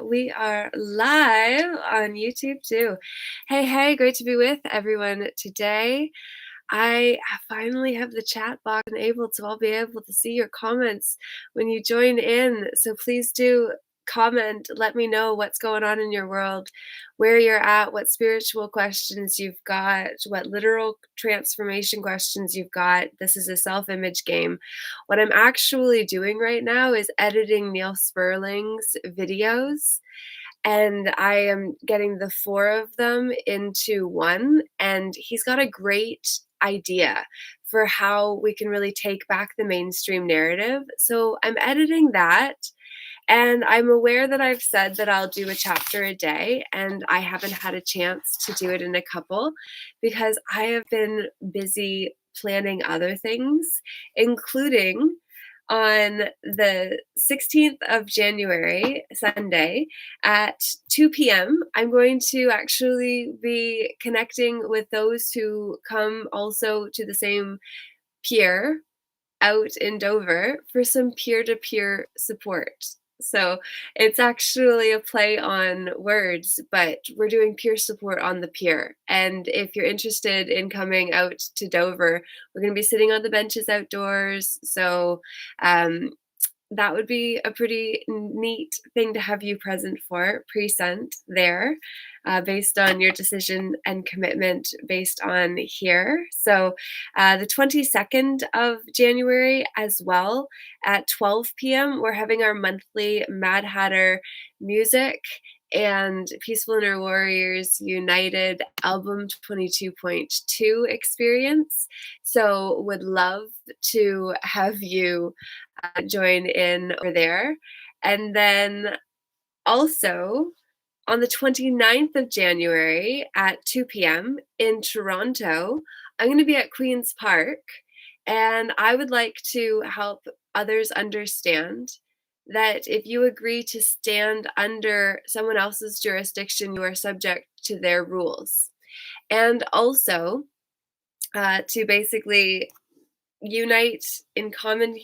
we are live on YouTube too. Hey, great to be with everyone today. I finally have the chat box enabled, so I'll be able to see your comments when you join in. So please do comment. Let me know what's going on in your world, where you're at, what spiritual questions you've got, what literal transformation questions you've got. This is a self-image game. What I'm actually doing right now is editing Neil Sperling's videos, and I am getting the four of them into one, and he's got a great idea for how we can really take back the mainstream narrative. So I'm editing that, and I'm aware that I've said that I'll do a chapter a day, and I haven't had a chance to do it in a couple because I have been busy planning other things, including on the 16th of January, Sunday, at 2 p.m., I'm going to actually be connecting with those who come also to the same pier out in Dover for some peer-to-peer support. So it's actually a play on words, but we're doing peer support on the pier. And if you're interested in coming out to Dover, we're going to be sitting on the benches outdoors. So that would be a pretty neat thing to have you present for, present there, based on your decision and commitment based on here. So the 22nd of January as well at 12 p.m., we're having our monthly Mad Hatter music and Peaceful Inner Warriors United album 22.2 experience. So would love to have you join in over there. And then also on the 29th of January at 2 p.m. in Toronto, I'm going to be at Queen's Park, and I would like to help others understand that if you agree to stand under someone else's jurisdiction, you are subject to their rules. And also to basically unite in common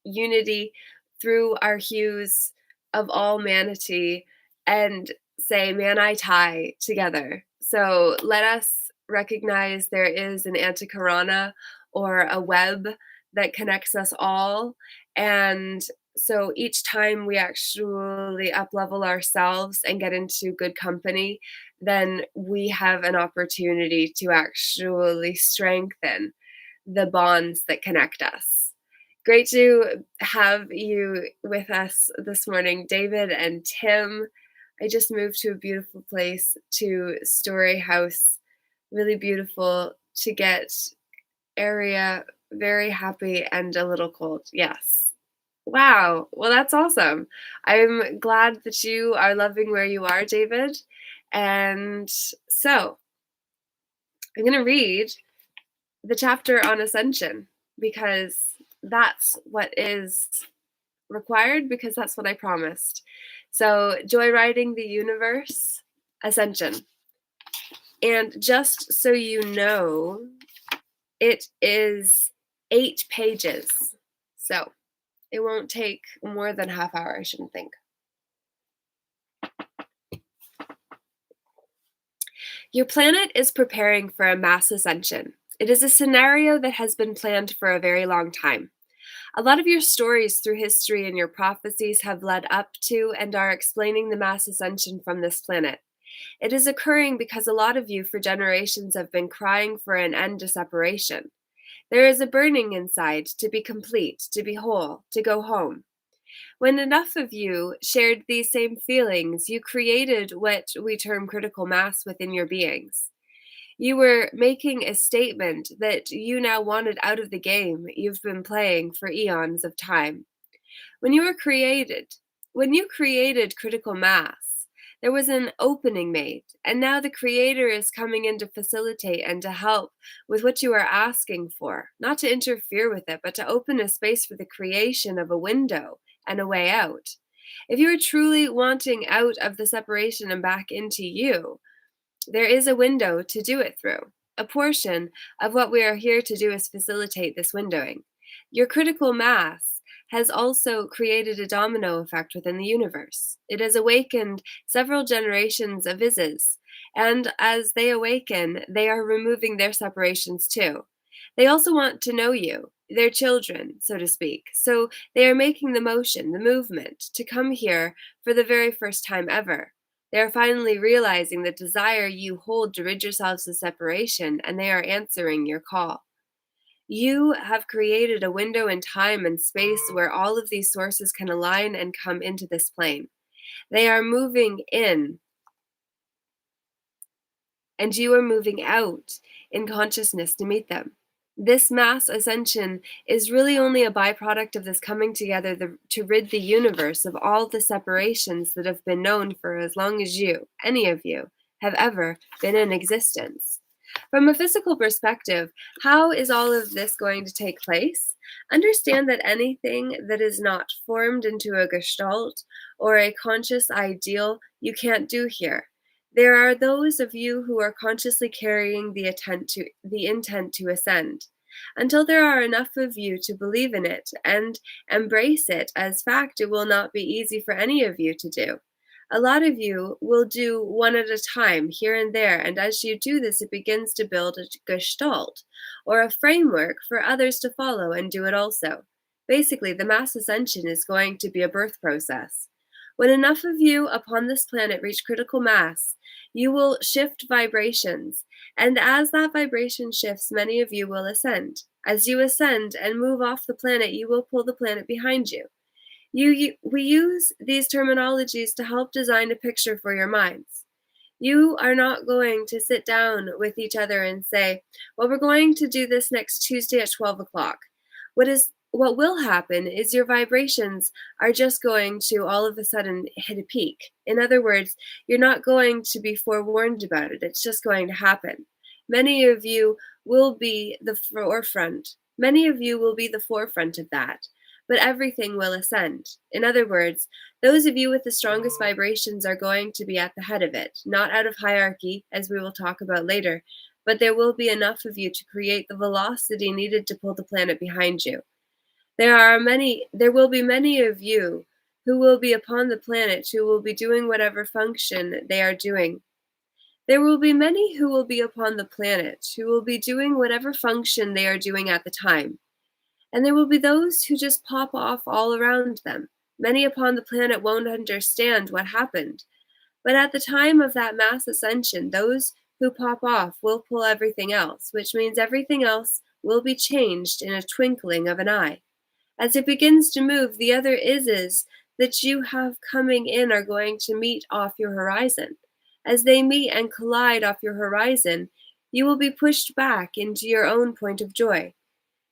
unity through our hues of all manity and say "Man I tie" together. So let us recognize there is an antikarana or a web that connects us all. And so each time we actually up-level ourselves and get into good company, then we have an opportunity to actually strengthen the bonds that connect us. Great to have you with us this morning, David and Tim. I just moved to a beautiful place, to Story House. Really beautiful to get area, very happy and a little cold. Yes. Wow. Well, that's awesome. I'm glad that you are loving where you are, David. And so I'm going to read the chapter on Ascension because that's what is required, because that's what I promised. So, Joyriding the Universe, Ascension. And just so you know, it is 8 pages. So, it won't take more than half hour, I shouldn't think. Your planet is preparing for a mass ascension. It is a scenario that has been planned for a very long time. A lot of your stories through history and your prophecies have led up to and are explaining the mass ascension from this planet. It is occurring because a lot of you for generations have been crying for an end to separation. There is a burning inside to be complete, to be whole, to go home. When enough of you shared these same feelings, you created what we term critical mass within your beings. You were making a statement that you now wanted out of the game you've been playing for eons of time. When you created critical mass, there was an opening made, and now the Creator is coming in to facilitate and to help with what you are asking for, not to interfere with it, but to open a space for the creation of a window and a way out. If you are truly wanting out of the separation and back into you, there is a window to do it through. A portion of what we are here to do is facilitate this windowing. Your critical mass has also created a domino effect within the universe. It has awakened several generations of Ises, and as they awaken, they are removing their separations too. They also want to know you, their children, so to speak. So they are making the motion, the movement, to come here for the very first time ever. They are finally realizing the desire you hold to rid yourselves of separation, and they are answering your call. You have created a window in time and space where all of these sources can align and come into this plane. They are moving in, and you are moving out in consciousness to meet them. This mass ascension is really only a byproduct of this coming together to rid the universe of all the separations that have been known for as long as you, any of you, have ever been in existence. From a physical perspective, how is all of this going to take place? Understand that anything that is not formed into a gestalt or a conscious ideal you can't do here. There are those of you who are consciously carrying the intent to ascend. Until there are enough of you to believe in it and embrace it as fact, it will not be easy for any of you to do. A lot of you will do one at a time, here and there, and as you do this, it begins to build a gestalt, or a framework for others to follow and do it also. Basically, the mass ascension is going to be a birth process. When enough of you upon this planet reach critical mass, you will shift vibrations, and as that vibration shifts, many of you will ascend. As you ascend and move off the planet, you will pull the planet behind you. We use these terminologies to help design a picture for your minds. You are not going to sit down with each other and say, well, we're going to do this next Tuesday at 12 o'clock. What will happen is your vibrations are just going to all of a sudden hit a peak. In other words, you're not going to be forewarned about it. It's just going to happen. Many of you will be the forefront. Many of you will be the forefront of that, but everything will ascend. In other words, those of you with the strongest vibrations are going to be at the head of it, not out of hierarchy, as we will talk about later, but there will be enough of you to create the velocity needed to pull the planet behind you. There will be many of you who will be upon the planet who will be doing whatever function they are doing. There will be many who will be upon the planet who will be doing whatever function they are doing at the time. And there will be those who just pop off all around them. Many upon the planet won't understand what happened. But at the time of that mass ascension, those who pop off will pull everything else, which means everything else will be changed in a twinkling of an eye. As it begins to move, the other is that you have coming in are going to meet off your horizon. As they meet and collide off your horizon, you will be pushed back into your own point of joy.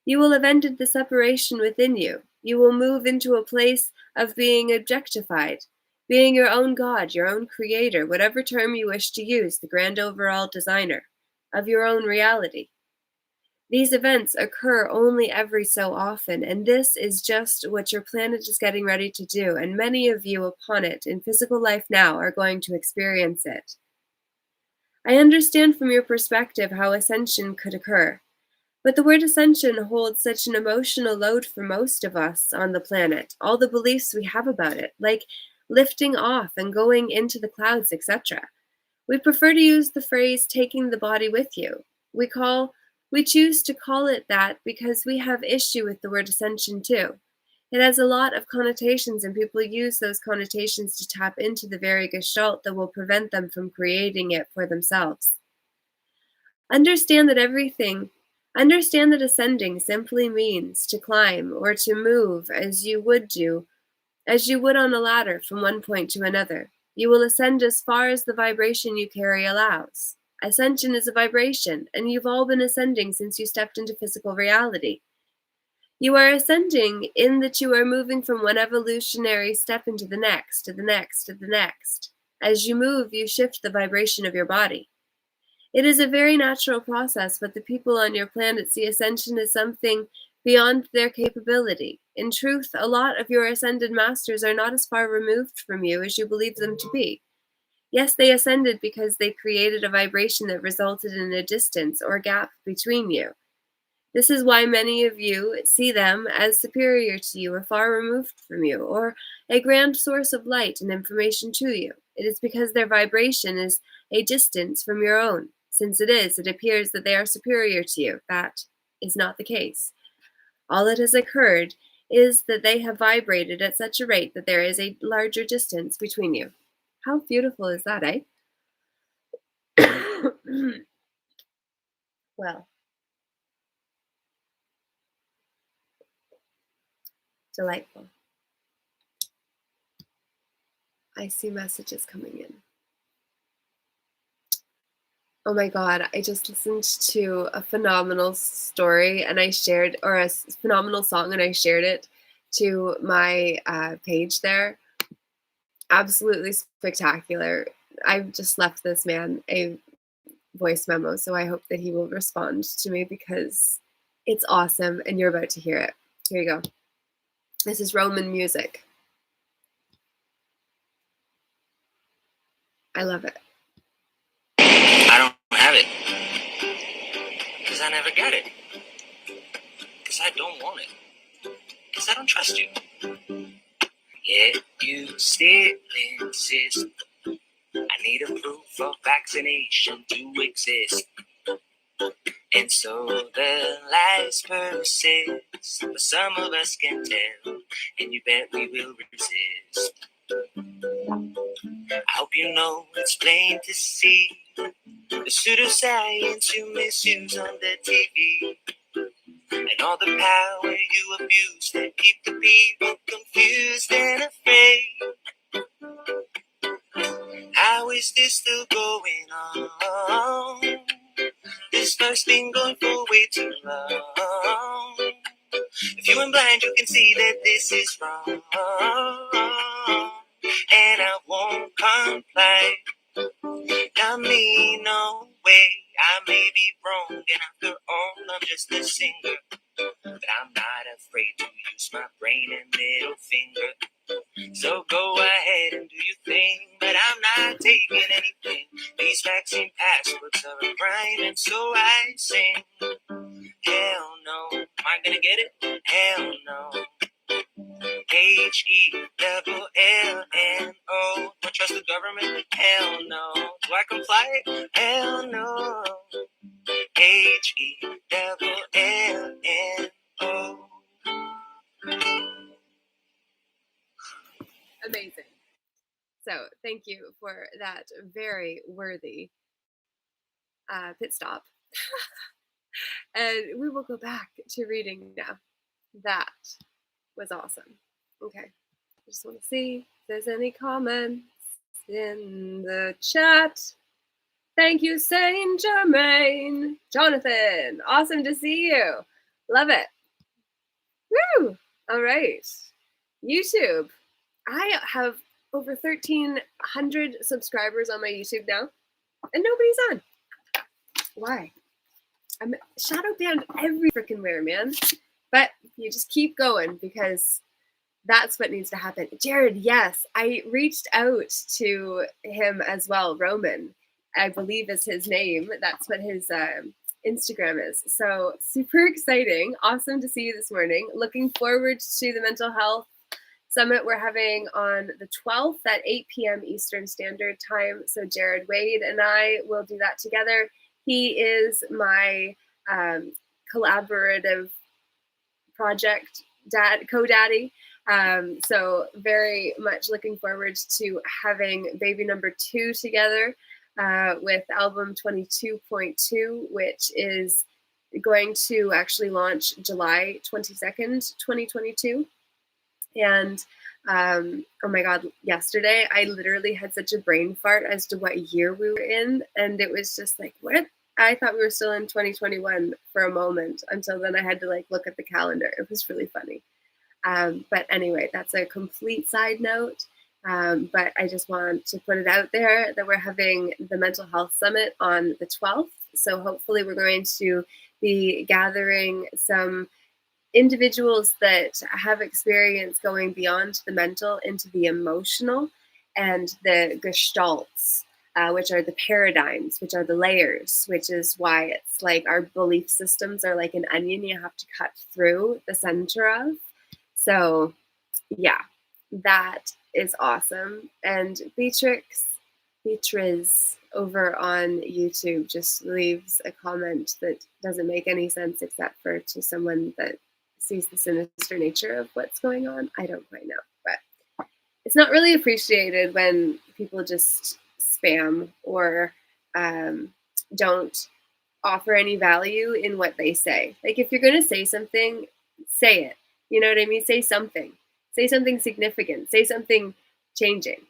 You will have ended the separation within you. You will move into a place of being objectified, being your own God, your own creator, whatever term you wish to use, the grand overall designer of your own reality. These events occur only every so often, and this is just what your planet is getting ready to do, and many of you upon it in physical life now are going to experience it. I understand from your perspective how ascension could occur. But the word ascension holds such an emotional load for most of us on the planet, all the beliefs we have about it, like lifting off and going into the clouds, etc. We prefer to use the phrase taking the body with you. We choose to call it that because we have issue with the word ascension too. It has a lot of connotations, and people use those connotations to tap into the very gestalt that will prevent them from creating it for themselves. Understand that ascending simply means to climb or to move as you would on a ladder from one point to another. You will ascend as far as the vibration you carry allows. Ascension is a vibration, and you've all been ascending since you stepped into physical reality. You are ascending in that you are moving from one evolutionary step into the next, to the next, to the next. As you move, you shift the vibration of your body. It is a very natural process, but the people on your planet see ascension as something beyond their capability. In truth, a lot of your ascended masters are not as far removed from you as you believe them to be. Yes, they ascended because they created a vibration that resulted in a distance or gap between you. This is why many of you see them as superior to you or far removed from you, or a grand source of light and information to you. It is because their vibration is a distance from your own. Since it is, it appears that they are superior to you. That is not the case. All that has occurred is that they have vibrated at such a rate that there is a larger distance between you. How beautiful is that, eh? Well, delightful. I see messages coming in. Oh my God, I just listened to a phenomenal story and I shared, or phenomenal song and I shared it to my page there. Absolutely spectacular. I've just left this man a voice memo, so I hope that he will respond to me because it's awesome and you're about to hear it. Here you go. This is Roman music. I love it. I don't have it. Because I never got it. Because I don't want it. Because I don't trust you. Yet you still insist. I need a proof of vaccination to exist. And so the lies persist. But some of us can tell. And you bet we will resist. I hope you know it's plain to see. The pseudoscience you misuse on the TV. And all the power you abuse that keep the people confused and afraid. How is this still going on? This first been going for way too long. If you ain't blind, you can see that this is wrong. And I won't comply. Not me, no way. I may be wrong, and after all, I'm just a singer. But I'm not afraid to use my brain and middle finger. So go ahead and do your thing, but I'm not taking anything. These vaccine passports are a crime, and so I sing. Hell no, am I gonna get it? Hell no. HELLNO. Don't trust the government? Hell no. Do I comply? Hell no. HELLNO. Amazing. So thank you for that very worthy pit stop. And we will go back to reading now. That was awesome. Okay. I just want to see if there's any comments in the chat. Thank you, Saint Germain. Jonathan, awesome to see you. Love it. Woo! All right. YouTube. I have over 1,300 subscribers on my YouTube now, and nobody's on. Why? I'm shadow banned every freaking where, man. But you just keep going because that's what needs to happen. Jared, yes, I reached out to him as well. Roman, I believe is his name. That's what his Instagram is. So super exciting. Awesome to see you this morning. Looking forward to the mental health summit we're having on the 12th at 8 p.m. Eastern Standard Time. So Jared Wade and I will do that together. He is my collaborative project co-daddy. So very much looking forward to having baby number 2 together with album 22.2, which is going to actually launch July 22nd, 2022. And oh my God, yesterday I literally had such a brain fart as to what year we were in. And it was just like, what? I thought we were still in 2021 for a moment until then I had to like look at the calendar. It was really funny. But anyway, that's a complete side note. But I just want to put it out there that we're having the Mental Health Summit on the 12th. So hopefully we're going to be gathering some individuals that have experience going beyond the mental into the emotional and the gestalts which are the paradigms, which are the layers, which is why it's like our belief systems are like an onion you have to cut through the center of. So, yeah, that is awesome. And Beatriz over on YouTube just leaves a comment that doesn't make any sense except for to someone that sees the sinister nature of what's going on. I don't quite know, but it's not really appreciated when people just spam or don't offer any value in what they say. Like if you're going to say something, say it. You know what I mean? Say something. Say something significant. Say something changing.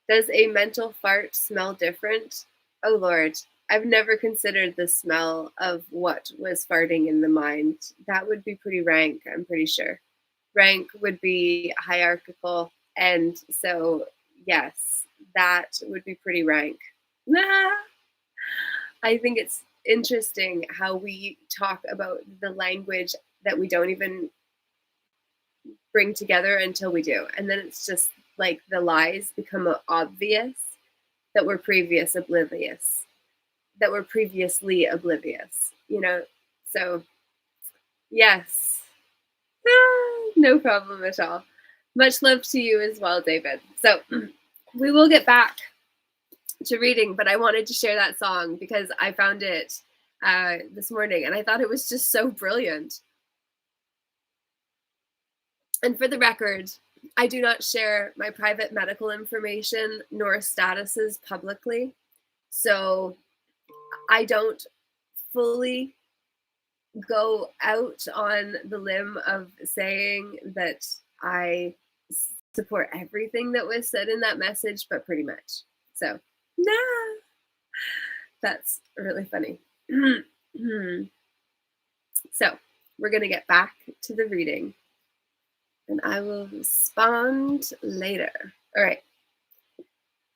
Does a mental fart smell different? Oh Lord, I've never considered the smell of what was farting in the mind. That would be pretty rank, I'm pretty sure. Rank would be hierarchical, and so yes, that would be pretty rank. Nah. I think it's interesting how we talk about the language that we don't even bring together until we do. And then it's just like the lies become obvious that were previously oblivious, you know? So, yes, no problem at all. Much love to you as well, David. So, we will get back to reading, but I wanted to share that song because I found it this morning and I thought it was just so brilliant. And for the record, I do not share my private medical information nor statuses publicly. So I don't fully go out on the limb of saying that I support everything that was said in that message, but pretty much. So, nah, that's really funny. So, we're going to get back to the reading and I will respond later. All right.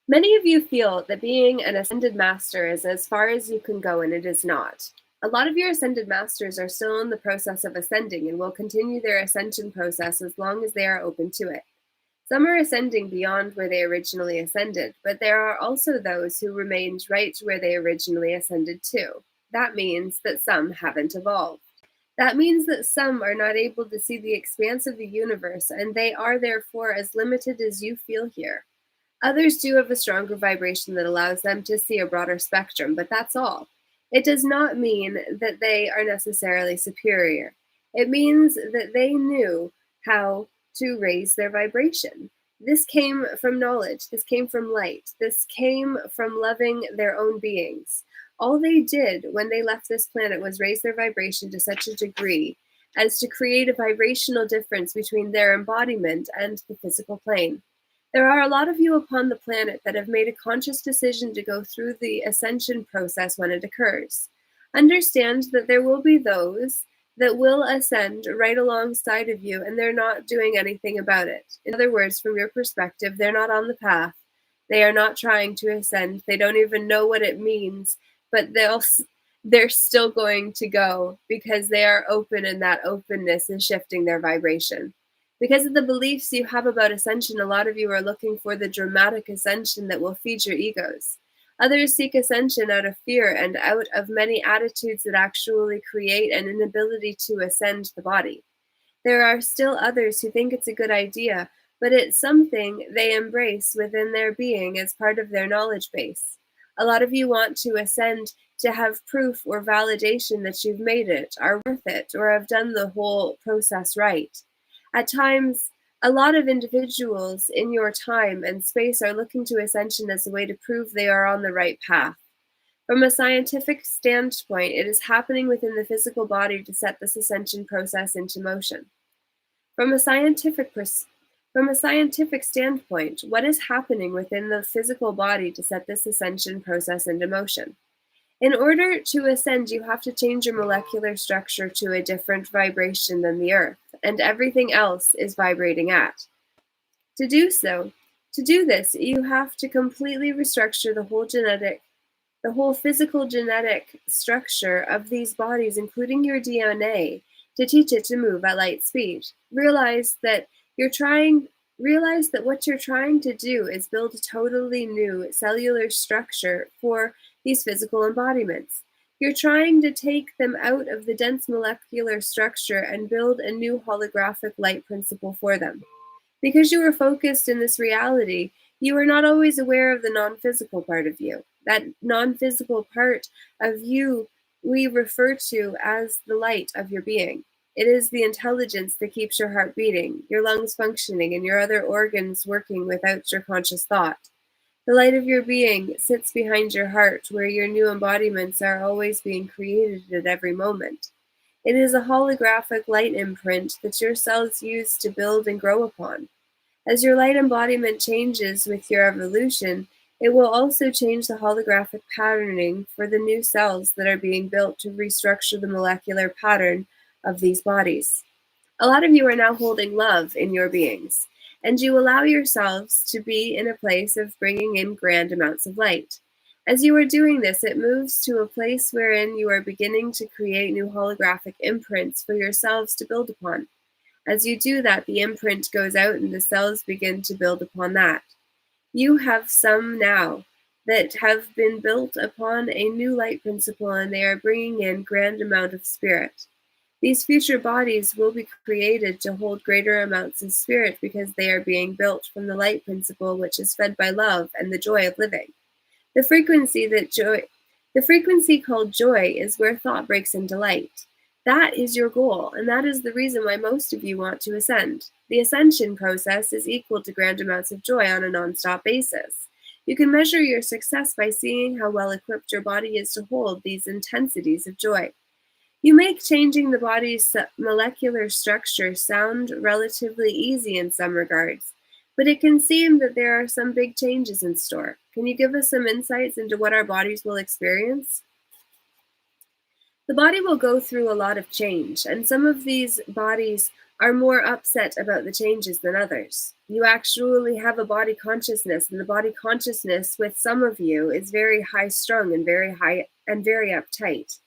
Many of you feel that being an ascended master is as far as you can go, and it is not. A lot of your ascended masters are still in the process of ascending and will continue their ascension process as long as they are open to it. Some are ascending beyond where they originally ascended, but there are also those who remained right where they originally ascended to. That means that some haven't evolved. That means that some are not able to see the expanse of the universe, and they are therefore as limited as you feel here. Others do have a stronger vibration that allows them to see a broader spectrum, but that's all. It does not mean that they are necessarily superior. It means that they knew how to raise their vibration. This came from knowledge. This came from light. This came from loving their own beings. All they did when they left this planet was raise their vibration to such a degree as to create a vibrational difference between their embodiment and the physical plane. There are a lot of you upon the planet that have made a conscious decision to go through the ascension process when it occurs. Understand that there will be those that will ascend right alongside of you, and they're not doing anything about it. In other words, from your perspective, they're not on the path. They are not trying to ascend. They don't even know what it means, but they're still going to go because they are open, and that openness is shifting their vibration. Because of the beliefs you have about ascension, a lot of you are looking for the dramatic ascension that will feed your egos. Others seek ascension out of fear and out of many attitudes that actually create an inability to ascend the body. There are still others who think it's a good idea, but it's something they embrace within their being as part of their knowledge base. A lot of you want to ascend to have proof or validation that you've made it, are worth it, or have done the whole process right. At times, a lot of individuals in your time and space are looking to ascension as a way to prove they are on the right path. From a scientific standpoint, it is happening within the physical body to set this ascension process into motion. From a scientific standpoint, what is happening within the physical body to set this ascension process into motion? In order to ascend, you have to change your molecular structure to a different vibration than the Earth, and everything else is vibrating at. To do this, you have to completely restructure the whole physical genetic structure of these bodies, including your DNA, to teach it to move at light speed. Realize that you're trying realize that what you're trying to do is build a totally new cellular structure for these physical embodiments. You're trying to take them out of the dense molecular structure and build a new holographic light principle for them. Because you are focused in this reality, you are not always aware of the non physical part of you. That non physical part of you we refer to as the light of your being. It is the intelligence that keeps your heart beating, your lungs functioning, and your other organs working without your conscious thought. The light of your being sits behind your heart, where your new embodiments are always being created at every moment. It is a holographic light imprint that your cells use to build and grow upon. As your light embodiment changes with your evolution, it will also change the holographic patterning for the new cells that are being built to restructure the molecular pattern of these bodies. A lot of you are now holding love in your beings, and you allow yourselves to be in a place of bringing in grand amounts of light. As you are doing this, it moves to a place wherein you are beginning to create new holographic imprints for yourselves to build upon. As you do that, the imprint goes out and the cells begin to build upon that. You have some now that have been built upon a new light principle, and they are bringing in grand amount of spirit. These future bodies will be created to hold greater amounts of spirit because they are being built from the light principle, which is fed by love and the joy of living. The frequency that joy the frequency called joy is where thought breaks into light. That is your goal, and that is the reason why most of you want to ascend. The ascension process is equal to grand amounts of joy on a non-stop basis. You can measure your success by seeing how well equipped your body is to hold these intensities of joy. You make changing the body's molecular structure sound relatively easy in some regards, but it can seem that there are some big changes in store. Can you give us some insights into what our bodies will experience? The body will go through a lot of change, and some of these bodies are more upset about the changes than others. You actually have a body consciousness, and the body consciousness with some of you is very high strung and very uptight.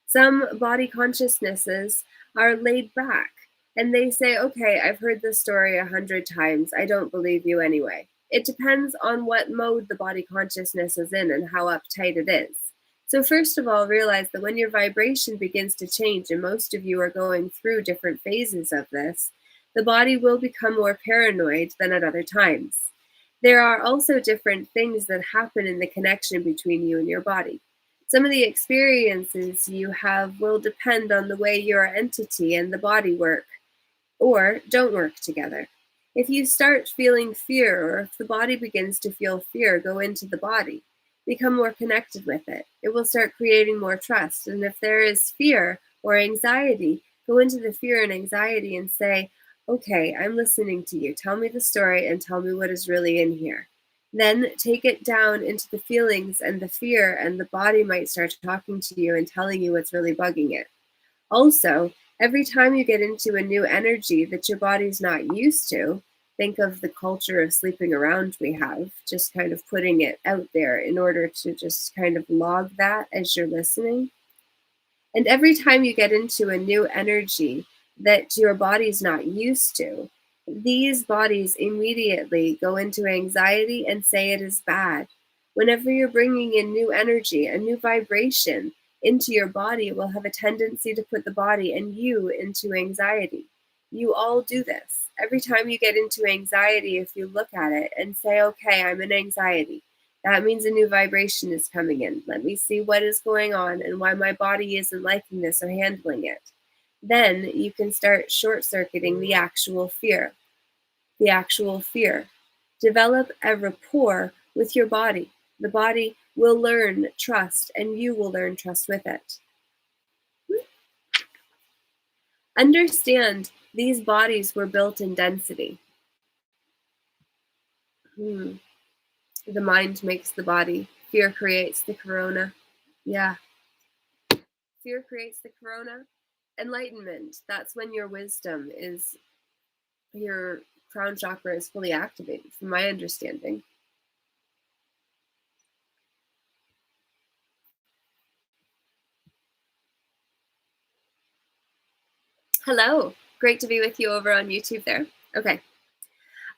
Some body consciousnesses are laid back and they say, okay, I've heard this story 100 times. I don't believe you anyway. It depends on what mode the body consciousness is in and how uptight it is. So, first of all, realize that when your vibration begins to change, and most of you are going through different phases of this, the body will become more paranoid than at other times. There are also different things that happen in the connection between you and your body. Some of the experiences you have will depend on the way your entity and the body work or don't work together. If you start feeling fear, or if the body begins to feel fear, go into the body. Become more connected with it. It will start creating more trust. And if there is fear or anxiety, go into the fear and anxiety and say, okay, I'm listening to you. Tell me the story and tell me what is really in here. Then take it down into the feelings and the fear, and the body might start talking to you and telling you what's really bugging it. Also, every time you get into a new energy that your body's not used to, think of the culture of sleeping around we have, just kind of putting it out there in order to just kind of log that as you're listening. And every time you get into a new energy that your body's not used to, these bodies immediately go into anxiety and say it is bad. Whenever you're bringing in new energy, a new vibration into your body, it will have a tendency to put the body and you into anxiety. You all do this. Every time you get into anxiety, if you look at it and say, okay, I'm in anxiety, that means a new vibration is coming in. Let me see what is going on and why my body isn't liking this or handling it. Then you can start short circuiting the actual fear. The actual fear. Develop a rapport with your body. The body will learn trust, and you will learn trust with it. Understand these bodies were built in density. The mind makes the body. Fear creates the corona. Yeah. Fear creates the corona. Enlightenment, that's when your wisdom is, your crown chakra is fully activated, from my understanding. Hello, great to be with you over on YouTube there. Okay.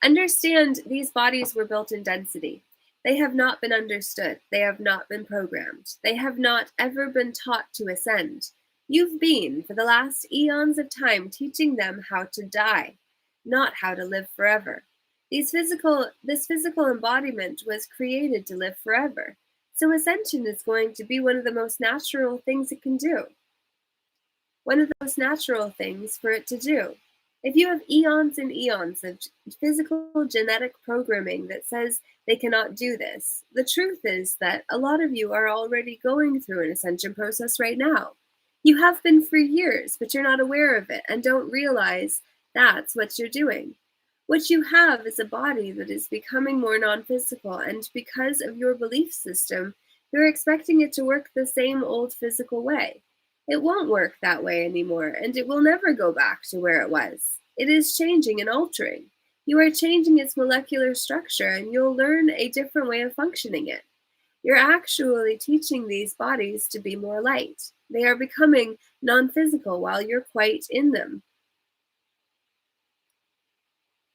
Understand these bodies were built in density. They have not been understood. They have not been programmed. They have not ever been taught to ascend. You've been, for the last eons of time, teaching them how to die, not how to live forever. This physical embodiment was created to live forever. So ascension is going to be one of the most natural things it can do. One of the most natural things for it to do. If you have eons and eons of physical genetic programming that says they cannot do this, the truth is that a lot of you are already going through an ascension process right now. You have been for years, but you're not aware of it and don't realize that's what you're doing. What you have is a body that is becoming more non physical, and because of your belief system, you're expecting it to work the same old physical way. It won't work that way anymore, and it will never go back to where it was. It is changing and altering. You are changing its molecular structure, and you'll learn a different way of functioning it. You're actually teaching these bodies to be more light. They are becoming non physical while you're quite in them.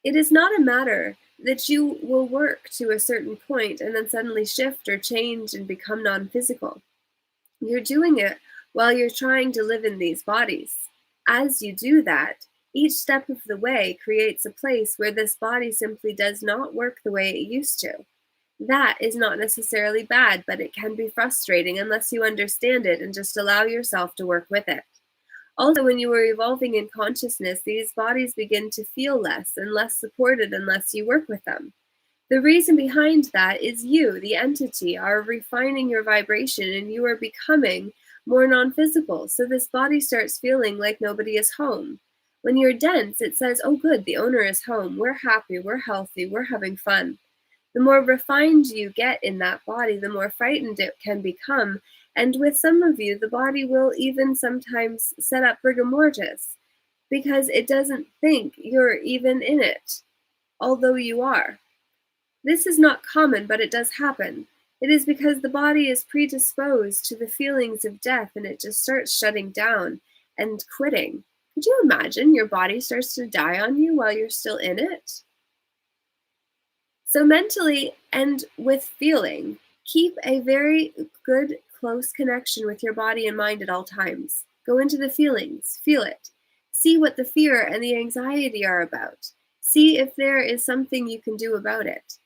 It is not a matter that you will work to a certain point and then suddenly shift or change and become non physical. You're doing it while you're trying to live in these bodies. As you do that, each step of the way creates a place where this body simply does not work the way it used to. That is not necessarily bad, but it can be frustrating unless you understand it and just allow yourself to work with it. Also, when you are evolving in consciousness, these bodies begin to feel less and less supported unless you work with them. The reason behind that is you, the entity, are refining your vibration and you are becoming more non physical. So this body starts feeling like nobody is home. When you're dense, it says, oh, good, the owner is home. We're happy, we're healthy, we're having fun. The more refined you get in that body, the more frightened it can become. And with some of you, the body will even sometimes set up rigor mortis because it doesn't think you're even in it, although you are. This is not common, but it does happen. It is because the body is predisposed to the feelings of death and it just starts shutting down and quitting. Could you imagine your body starts to die on you while you're still in it? So, mentally and with feeling, keep a very good, close connection with your body and mind at all times. Go into the feelings, feel it. See what the fear and the anxiety are about. See if there is something you can do about it.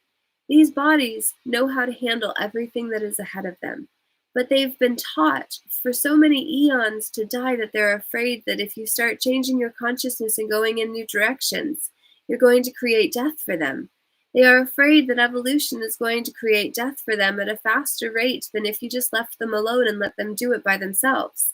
These bodies know how to handle everything that is ahead of them, but they've been taught for so many eons to die that they're afraid that if you start changing your consciousness and going in new directions, you're going to create death for them. They are afraid that evolution is going to create death for them at a faster rate than if you just left them alone and let them do it by themselves.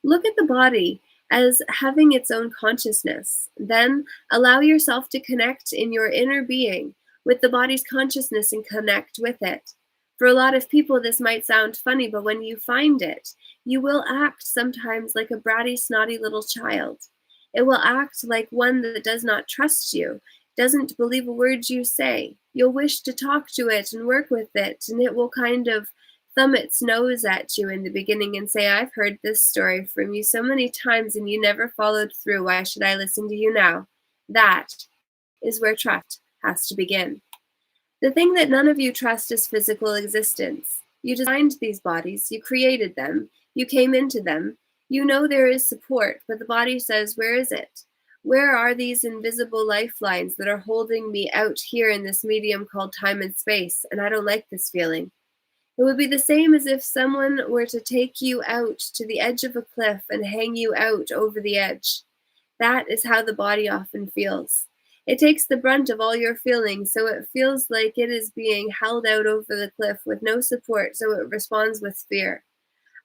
Look at the body as having its own consciousness. Then allow yourself to connect in your inner being with the body's consciousness and connect with it. For a lot of people, this might sound funny, but when you find it, you will act sometimes like a bratty, snotty little child. It will act like one that does not trust you, doesn't believe a word you say. You'll wish to talk to it and work with it, and it will kind of thumb its nose at you in the beginning and say, I've heard this story from you so many times and you never followed through. Why should I listen to you now? That is where trust has to begin. The thing that none of you trust is physical existence. You designed these bodies, you created them, you came into them. You know there is support, but the body says, where is it? Where are these invisible lifelines that are holding me out here in this medium called time and space? And I don't like this feeling. It would be the same as if someone were to take you out to the edge of a cliff and hang you out over the edge. That is how the body often feels. It takes the brunt of all your feelings, so it feels like it is being held out over the cliff with no support, so it responds with fear.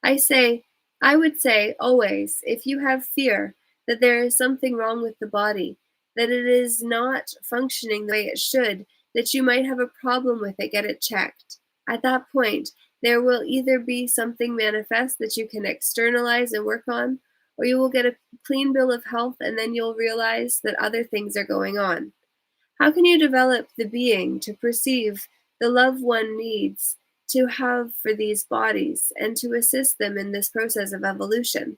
I would say always, if you have fear that there is something wrong with the body, that it is not functioning the way it should, that you might have a problem with it, get it checked. At that point, there will either be something manifest that you can externalize and work on, or you will get a clean bill of health and then you'll realize that other things are going on. How can you develop the being to perceive the love one needs to have for these bodies and to assist them in this process of evolution?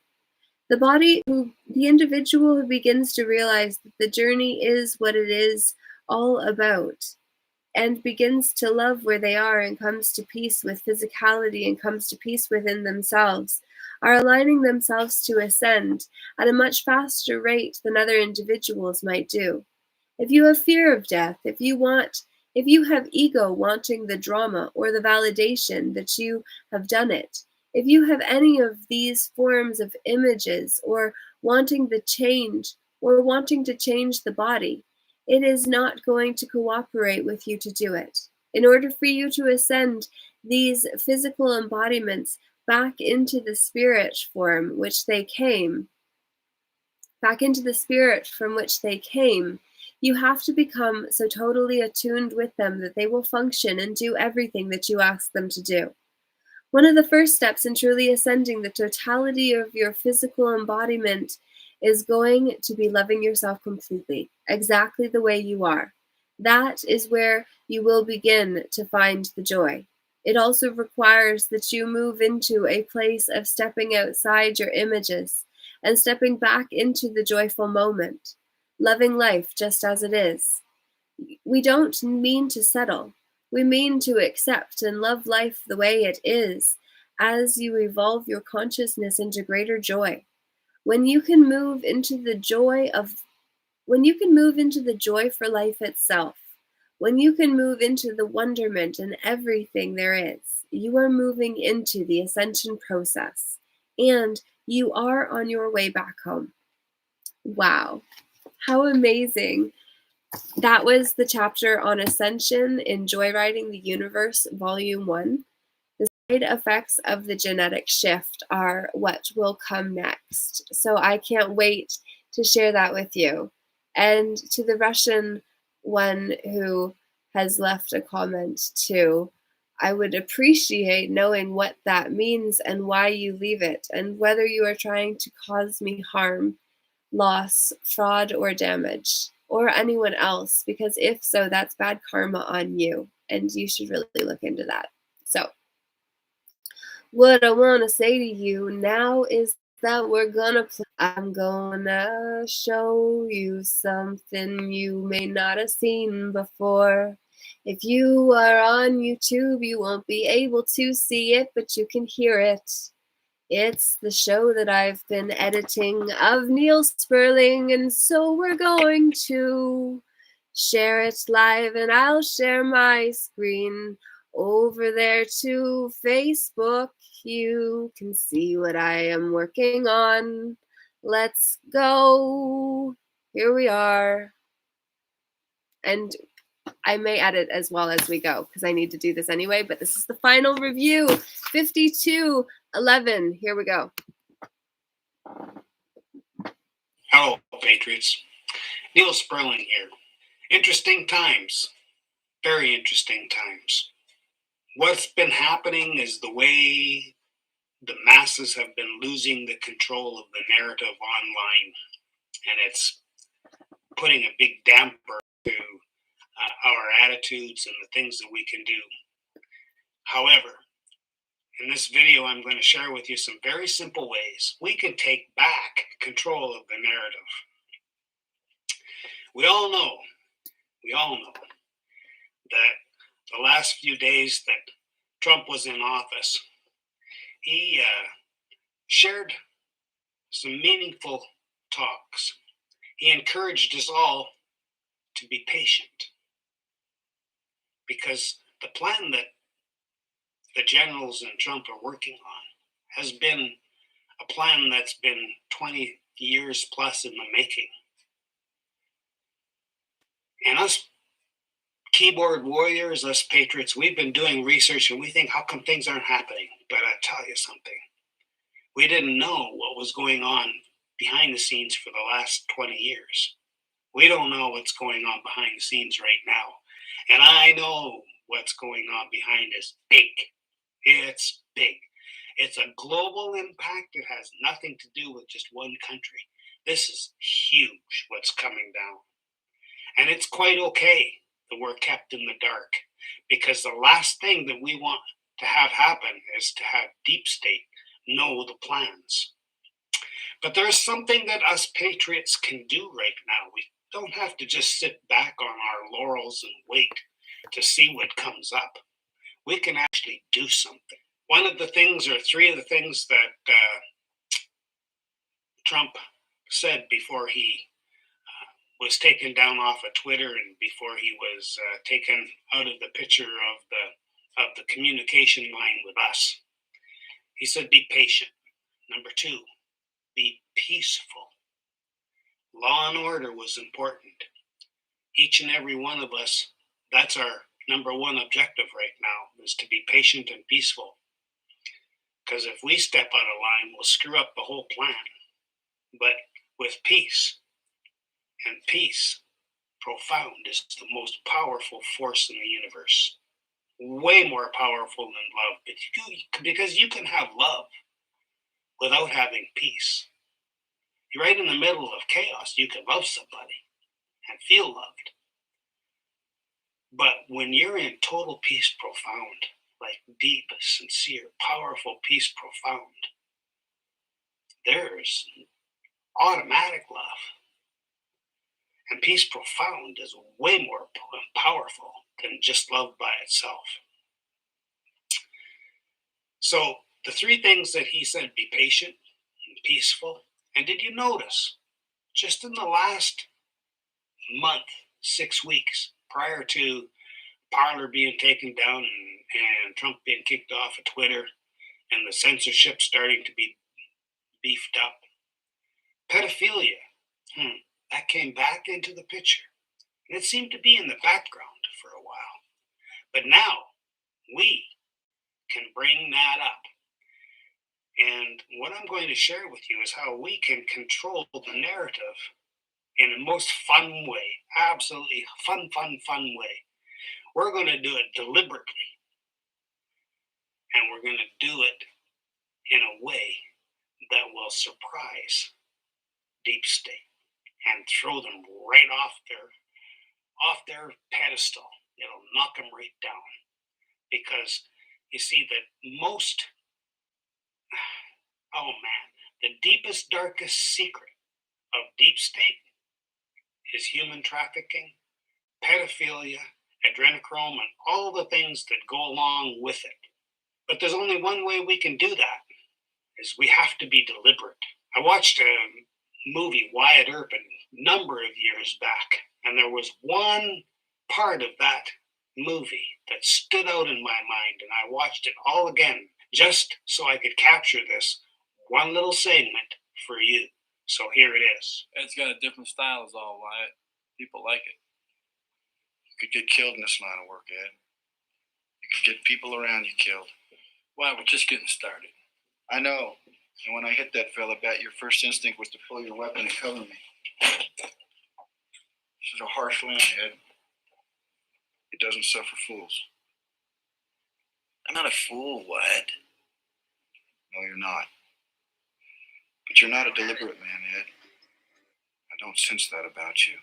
The individual who begins to realize that the journey is what it is all about, and begins to love where they are and comes to peace with physicality and comes to peace within themselves, are aligning themselves to ascend at a much faster rate than other individuals might do. If you have fear of death, if you have ego wanting the drama or the validation that you have done it, if you have any of these forms of images or wanting the change or wanting to change the body, it is not going to cooperate with you to do it. In order for you to ascend these physical embodiments back into the spirit form which they came, back into the spirit from which they came, you have to become so totally attuned with them that they will function and do everything that you ask them to do. One of the first steps in truly ascending the totality of your physical embodiment is going to be loving yourself completely, exactly the way you are. That is where you will begin to find the joy. It also requires that you move into a place of stepping outside your images and stepping back into the joyful moment, loving life just as it is. We don't mean to settle. We mean to accept and love life the way it is as you evolve your consciousness into greater joy. When you can move into the joy of when you can move into the joy for life itself, when you can move into the wonderment in everything there is, you are moving into the ascension process and you are on your way back home. Wow, how amazing! That was the chapter on Ascension in Joyriding the Universe, Volume 1. The side effects of the genetic shift are what will come next. So I can't wait to share that with you. And to the Russian one who has left a comment too, I would appreciate knowing what that means and why you leave it, and whether you are trying to cause me harm, loss, fraud, or damage, or anyone else, because if so, that's bad karma on you, and you should really look into that. So, what I want to say to you now is that we're gonna play. I'm gonna show you something you may not have seen before. If you are on YouTube, you won't be able to see it, but you can hear it. It's the show that I've been editing of Neil Sperling, and so we're going to share it live, and I'll share my screen over there to Facebook. You can see what I am working on. Let's go. Here we are. And I may edit as well as we go because I need to do this anyway, but this is the final review. 5211. Here we go. Hello, Patriots. Neil Sperling here. Interesting times. Very interesting times. What's been happening is the way the masses have been losing the control of the narrative online, and it's putting a big damper to our attitudes and the things that we can do. However, in this video, I'm going to share with you some very simple ways we can take back control of the narrative. We all know that the last few days that Trump was in office, he shared some meaningful talks. He encouraged us all to be patient because the plan that the generals and Trump are working on has been a plan that's been 20 years plus in the making. And us keyboard warriors, us patriots, we've been doing research and we think, how come things aren't happening? But I tell you something, we didn't know what was going on behind the scenes for the last 20 years. We don't know what's going on behind the scenes right now. And I know what's going on behind is big. It's big. It's a global impact. It has nothing to do with just one country. This is huge what's coming down. And it's quite okay that we're kept in the dark, because the last thing that we want to have happen is to have deep state know the plans. But there's something that us patriots can do right now. We don't have to just sit back on our laurels and wait to see what comes up. We can actually do something. One of the things, or three of the things that Trump said before he was taken down off of Twitter and before he was taken out of the picture of the communication line with us. He said, "Be patient." Number two, be peaceful. Law and order was important. Each and every one of us, that's our number one objective right now, is to be patient and peaceful. Because if we step out of line, we'll screw up the whole plan. But with peace, and peace, profound, is the most powerful force in the universe. Way more powerful than love. Because you can have love without having peace. You're right in the middle of chaos. You can love somebody and feel loved. But when you're in total peace profound, like deep, sincere, powerful peace profound, there's automatic love. And peace profound is way more powerful than just love by itself. So the three things that he said: be patient and peaceful. And did you notice, just in the last month, 6 weeks, prior to Parler being taken down and Trump being kicked off of Twitter and the censorship starting to be beefed up, pedophilia, that came back into the picture. And it seemed to be in the background for a while. But now we can bring that up. And what I'm going to share with you is how we can control the narrative in a most fun way, absolutely fun way. We're going to do it deliberately. And we're going to do it in a way that will surprise deep state and throw them right off their pedestal. It'll knock them right down. Because you see that the deepest, darkest secret of deep state is human trafficking, pedophilia, adrenochrome, and all the things that go along with it. But there's only one way we can do that, is we have to be deliberate. I watched a movie, Wyatt Earp, a number of years back, and there was one part of that movie that stood out in my mind, and I watched it all again just so I could capture this one little segment for you. So here it is. It's got a different style as all, Wyatt. People like it. You could get killed in this line of work, Ed. You could get people around you killed. Why, we're just getting started. I know. And when I hit that fella, bet your first instinct was to pull your weapon and cover me. This is a harsh land, Ed. It doesn't suffer fools. I'm not a fool, Wyatt. No, you're not. But you're not a deliberate man, Ed. I don't sense that about you.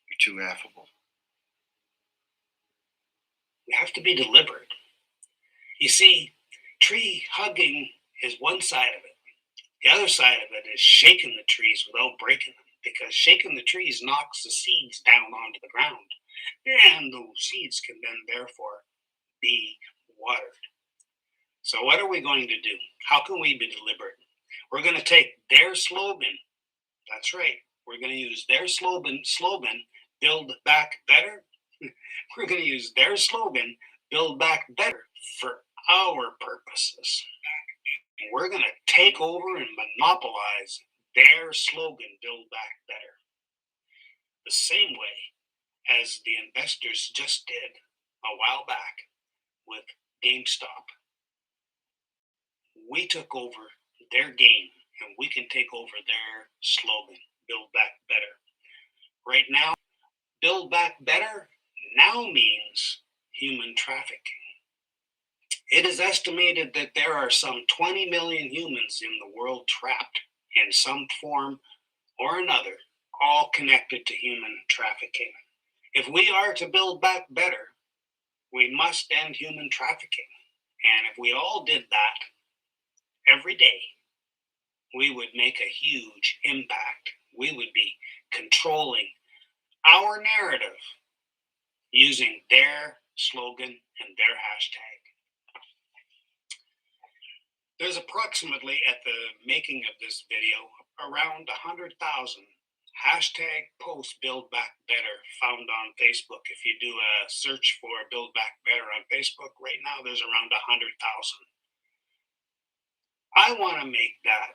You're too affable. We have to be deliberate. You see, tree hugging is one side of it. The other side of it is shaking the trees without breaking them, because shaking the trees knocks the seeds down onto the ground, and those seeds can then therefore be watered. So what are we going to do? How can we be deliberate? We're going to take their slogan. That's right. We're going to use their slogan, build back better. We're going to use their slogan, build back better, for our purposes. We're going to take over and monopolize their slogan, build back better. The same way as the investors just did a while back with GameStop. We took over their game, and we can take over their slogan, build back better. Right now, build back better now means human trafficking. It is estimated that there are some 20 million humans in the world trapped in some form or another, all connected to human trafficking. If we are to build back better, we must end human trafficking. And if we all did that every day, we would make a huge impact. We would be controlling our narrative using their slogan and their hashtag. There's approximately, at the making of this video, around 100,000 hashtag post Build Back Better found on Facebook. If you do a search for Build Back Better on Facebook, right now there's around 100,000. I want to make that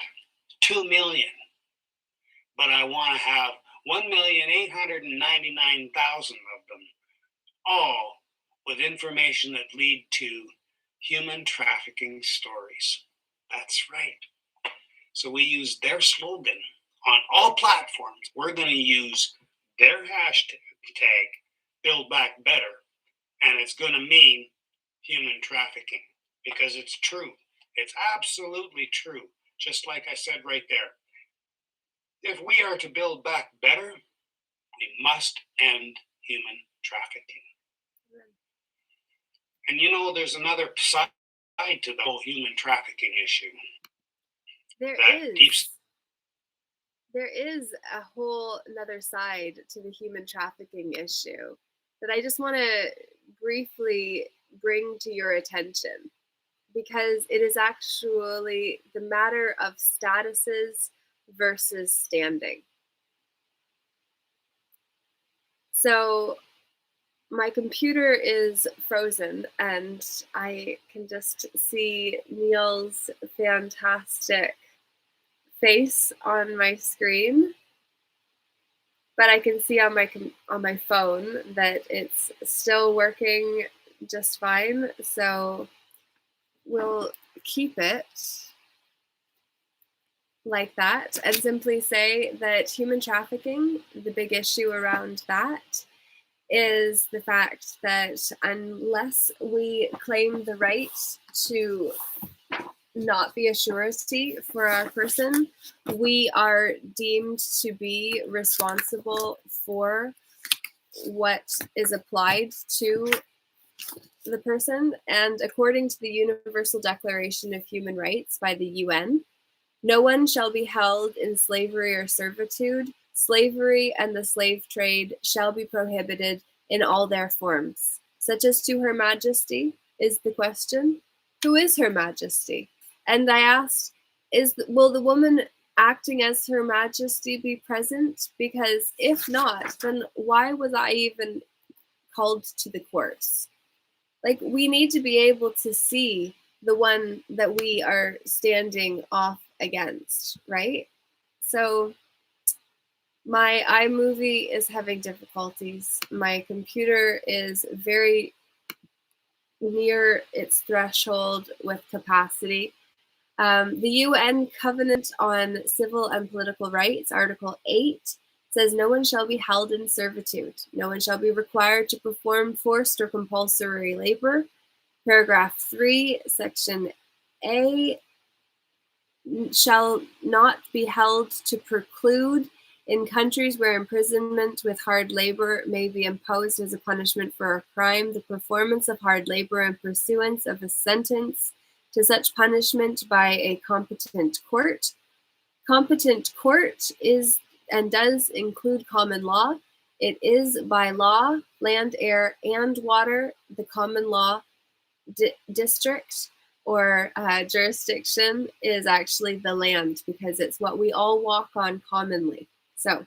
2 million, but I want to have 1,899,000 of them, all with information that lead to human trafficking stories. That's right. So we use their slogan on all platforms. We're going to use their hashtag, Build Back Better, and it's going to mean human trafficking because it's true. It's absolutely true. Just like I said right there. If we are to build back better, we must end human trafficking. And you know, there's another side to the whole human trafficking issue. There is a whole another side to the human trafficking issue that I just want to briefly bring to your attention, because it is actually the matter of statuses versus standing. So my computer is frozen and I can just see Neil's fantastic face on my screen, but I can see on my phone that it's still working just fine. So we'll keep it like that and simply say that human trafficking, the big issue around that is the fact that unless we claim the right to not be a surety for our person, we are deemed to be responsible for what is applied to the person. And according to the Universal Declaration of Human Rights by the UN, no one shall be held in slavery or servitude. Slavery and the slave trade shall be prohibited in all their forms. Such as to Her Majesty is the question. Who is Her Majesty? And I asked, will the woman acting as Her Majesty be present? Because if not, then why was I even called to the course? Like, we need to be able to see the one that we are standing off against, right? So my iMovie is having difficulties. My computer is very near its threshold with capacity. The UN Covenant on Civil and Political Rights, Article 8, says no one shall be held in servitude. No one shall be required to perform forced or compulsory labor. Paragraph 3, Section A, shall not be held to preclude in countries where imprisonment with hard labor may be imposed as a punishment for a crime, the performance of hard labor in pursuance of a sentence to such punishment by a competent court. Competent court is and does include common law. It is by law, land, air, and water. The common law district or jurisdiction is actually the land, because it's what we all walk on commonly. So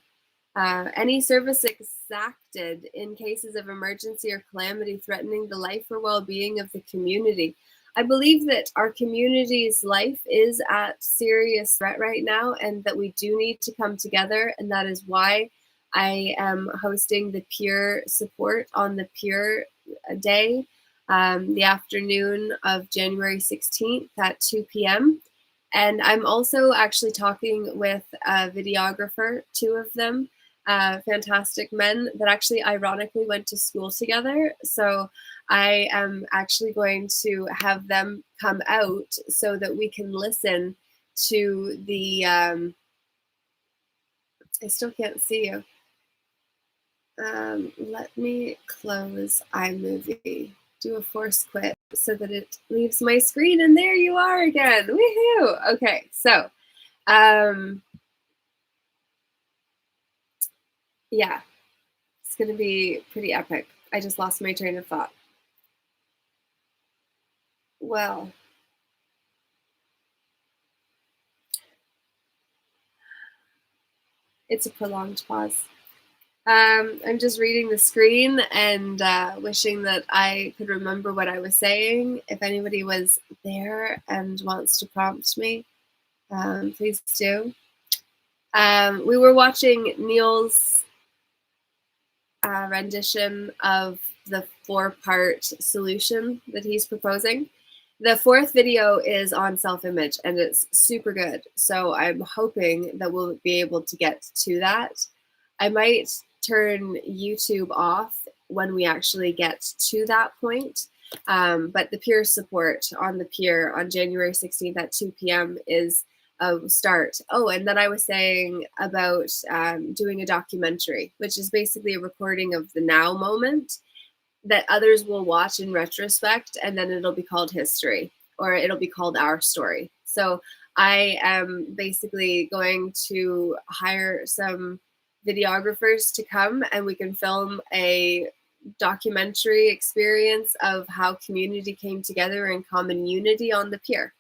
any service exacted in cases of emergency or calamity threatening the life or well-being of the community. I believe that our community's life is at serious threat right now, and that we do need to come together, and that is why I am hosting the Peer Support on the Peer Day, the afternoon of January 16th at 2 p.m. And I'm also actually talking with a videographer, two of them, fantastic men that actually ironically went to school together. So I am actually going to have them come out so that we can listen to the, I still can't see you. Let me close iMovie, do a force quit so that it leaves my screen, and there you are again. Woohoo! Okay, so Yeah, it's going to be pretty epic. I just lost my train of thought. Well, it's a prolonged pause. I'm just reading the screen and wishing that I could remember what I was saying. If anybody was there and wants to prompt me, please do. We were watching Neil's rendition of the 4-part solution that he's proposing. The 4th video is on self-image and it's super good. So I'm hoping that we'll be able to get to that. I might turn YouTube off when we actually get to that point. But the peer support on the pier on January 16th at 2 p.m. is a start. Oh, and then I was saying about doing a documentary, which is basically a recording of the now moment that others will watch in retrospect, and then it'll be called history, or it'll be called our story. So I am basically going to hire some videographers to come and we can film a documentary experience of how community came together in common unity on the pier.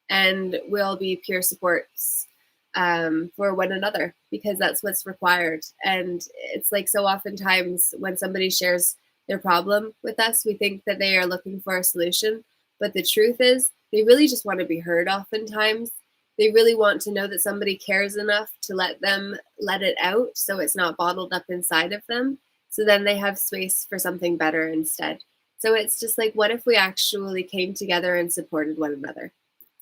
And we'll be peer supports for one another because that's what's required. And it's like so oftentimes when somebody shares their problem with us, we think that they are looking for a solution. But the truth is, they really just want to be heard oftentimes. They really want to know that somebody cares enough to let them let it out so it's not bottled up inside of them. So then they have space for something better instead. So it's just like, what if we actually came together and supported one another?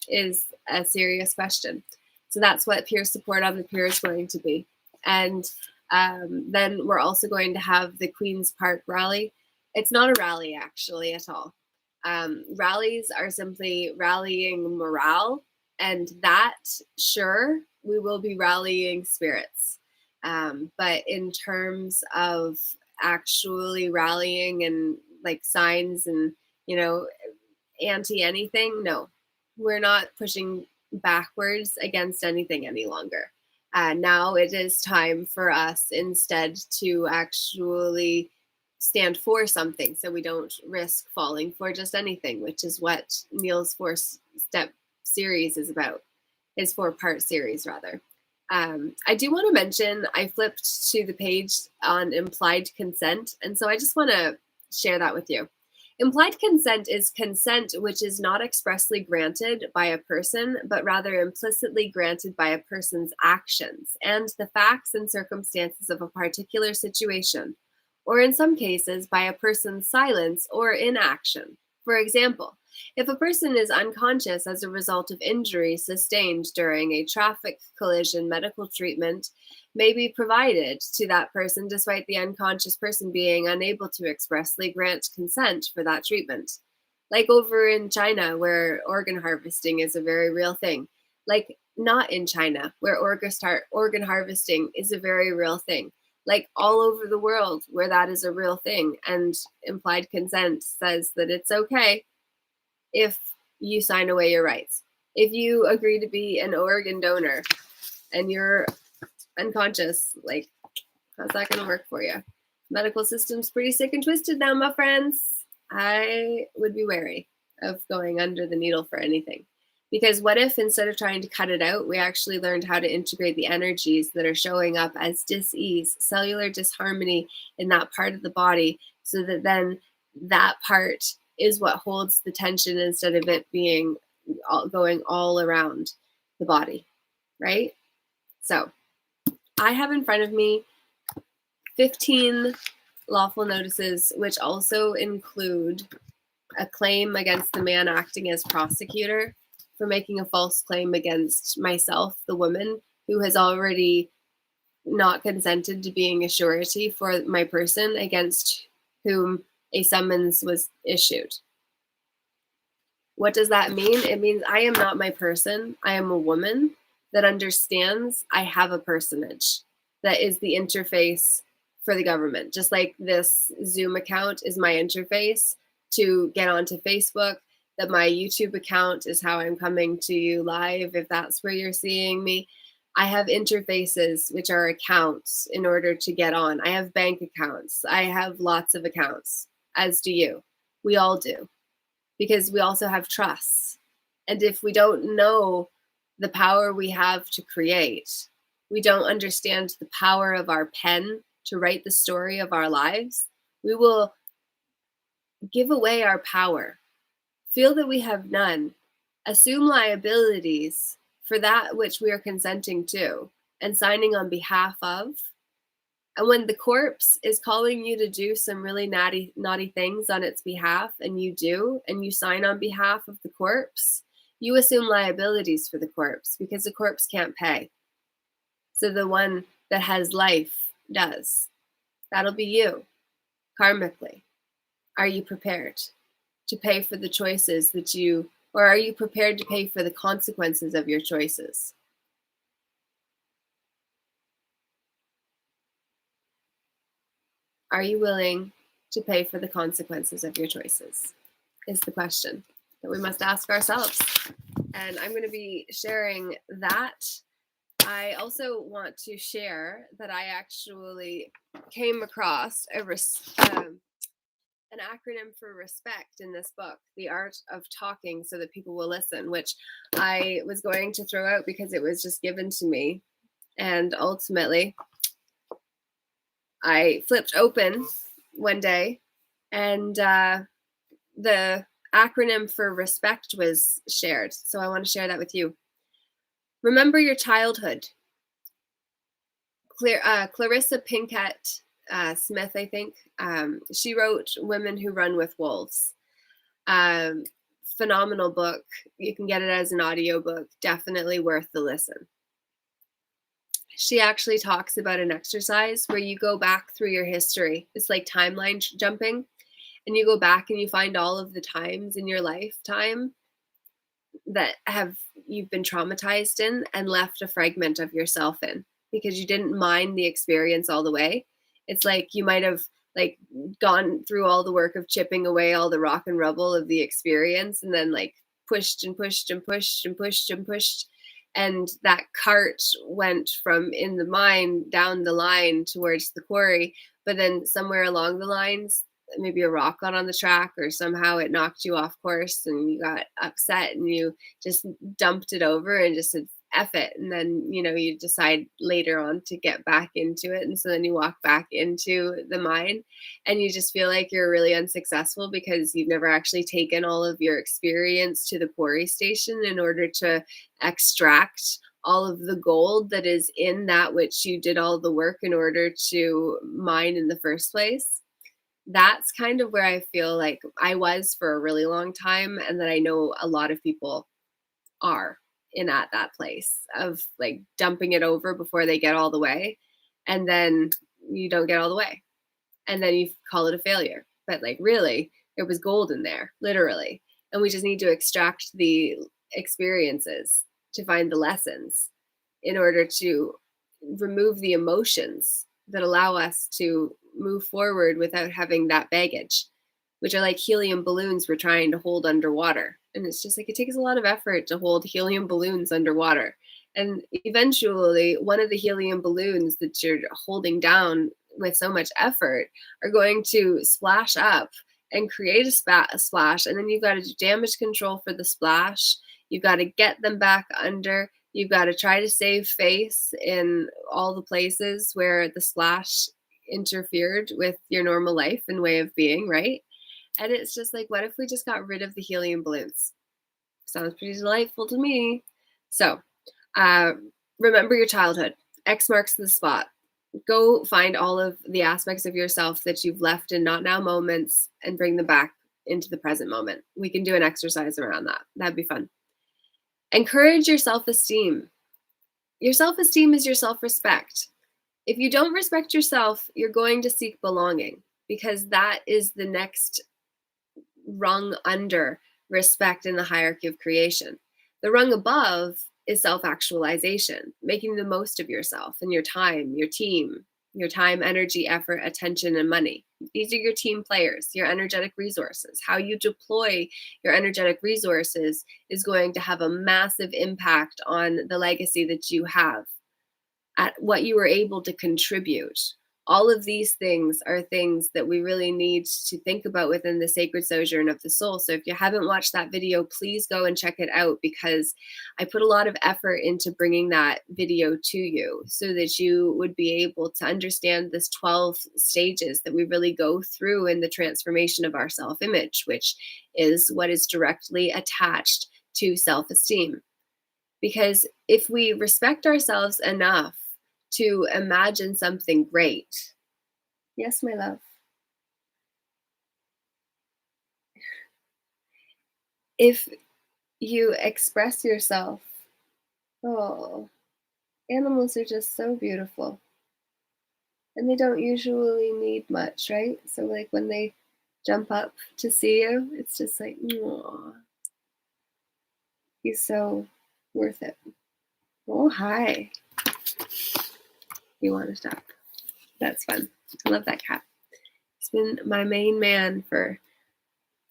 Is a serious question. So that's what peer support on the pier is going to be. And then we're also going to have the Queen's Park rally. It's not a rally actually at all. Rallies are simply rallying morale, and that, sure, we will be rallying spirits. But in terms of actually rallying and like signs and, you know, anti anything, no, we're not pushing backwards against anything any longer. Now it is time for us instead to actually stand for something so we don't risk falling for just anything, which is what Neil's 4-step series is about, his 4-part series rather. I do want to mention, I flipped to the page on implied consent, and so I just want to share that with you. Implied consent is consent which is not expressly granted by a person, but rather implicitly granted by a person's actions and the facts and circumstances of a particular situation, or in some cases by a person's silence or inaction. For example, if a person is unconscious as a result of injury sustained during a traffic collision, medical treatment may be provided to that person despite the unconscious person being unable to expressly grant consent for that treatment. Like over in China, where organ harvesting is a very real thing. Like not in China, where organ harvesting is a very real thing. Like all over the world where that is a real thing. And implied consent says that it's okay if you sign away your rights. If you agree to be an organ donor and you're unconscious, like, how's that going to work for you? Medical system's pretty sick and twisted now, my friends. I would be wary of going under the needle for anything. Because what if instead of trying to cut it out, we actually learned how to integrate the energies that are showing up as dis-ease, cellular disharmony in that part of the body, so that then that part is what holds the tension instead of it being going all around the body, right? So I have in front of me 15 lawful notices, which also include a claim against the man acting as prosecutor for making a false claim against myself, the woman, who has already not consented to being a surety for my person against whom a summons was issued. What does that mean? It means I am not my person. I am a woman that understands I have a personage that is the interface for the government. Just like this Zoom account is my interface to get onto Facebook, that my YouTube account is how I'm coming to you live, if that's where you're seeing me. I have interfaces, which are accounts in order to get on. I have bank accounts. I have lots of accounts, as do you. We all do, because we also have trusts. And if we don't know the power we have to create, we don't understand the power of our pen to write the story of our lives, we will give away our power, feel that we have none, assume liabilities for that which we are consenting to and signing on behalf of. And when the corpse is calling you to do some really naughty things on its behalf, and you do, and you sign on behalf of the corpse, you assume liabilities for the corpse because the corpse can't pay. So the one that has life does. That'll be you, karmically. Are you prepared to pay for the choices that you, or are you prepared to pay for the consequences of your choices? Are you willing to pay for the consequences of your choices? Is the question that we must ask ourselves. And I'm going to be sharing that. I also want to share that I actually came across an acronym for respect in this book, The Art of Talking So That People Will Listen, which I was going to throw out because it was just given to me. And ultimately, I flipped open one day, and the acronym for respect was shared. So I want to share that with you. Remember your childhood. Clarissa Pinkett Smith, I think, she wrote Women Who Run with Wolves. Phenomenal book. You can get it as an audiobook. Definitely worth the listen. She actually talks about an exercise where you go back through your history. It's like timeline jumping. And you go back and you find all of the times in your lifetime that you've been traumatized in and left a fragment of yourself in because you didn't mind the experience all the way. It's like you might have like gone through all the work of chipping away all the rock and rubble of the experience, and then like pushed and pushed and pushed and pushed and pushed. And that cart went from in the mine down the line towards the quarry. But then somewhere along the lines, maybe a rock got on the track or somehow it knocked you off course and you got upset and you just dumped it over and just said, F it. And then, you decide later on to get back into it. And so then you walk back into the mine and you just feel like you're really unsuccessful because you've never actually taken all of your experience to the quarry station in order to extract all of the gold that is in that which you did all the work in order to mine in the first place. That's kind of where I feel like I was for a really long time, and that I know a lot of people are at that place of like dumping it over before they get all the way, and then you don't get all the way, and then you call it a failure. But like really, there was gold in there, literally, and we just need to extract the experiences to find the lessons in order to remove the emotions that allow us to move forward without having that baggage, which are like helium balloons we're trying to hold underwater. And it's just like it takes a lot of effort to hold helium balloons underwater. And eventually, one of the helium balloons that you're holding down with so much effort are going to splash up and create a splash. And then you've got to do damage control for the splash. You've got to get them back under. You've got to try to save face in all the places where the splash interfered with your normal life and way of being, right? And it's just like, what if we just got rid of the helium balloons? Sounds pretty delightful to me. So, remember your childhood. X marks the spot. Go find all of the aspects of yourself that you've left in not now moments and bring them back into the present moment. We can do an exercise around that. That'd be fun. Encourage your self-esteem. Your self-esteem is your self-respect. If you don't respect yourself, you're going to seek belonging, because that is the next rung under respect in the hierarchy of creation. The rung above is self-actualization, making the most of yourself and your time, your team, your time, energy, effort, attention, and money. These are your team players, your energetic resources. How you deploy your energetic resources is going to have a massive impact on the legacy that you have at what you were able to contribute. All of these things are things that we really need to think about within the sacred sojourn of the soul. So if you haven't watched that video, please go and check it out, because I put a lot of effort into bringing that video to you so that you would be able to understand this 12 stages that we really go through in the transformation of our self-image, which is what is directly attached to self-esteem. Because if we respect ourselves enough to imagine something great. Yes, my love. If you express yourself, oh, animals are just so beautiful. And they don't usually need much, right? So like when they jump up to see you, it's just like, aw, he's so worth it. Oh, hi. You want to stop? That's fun. I love that cat. It's been my main man for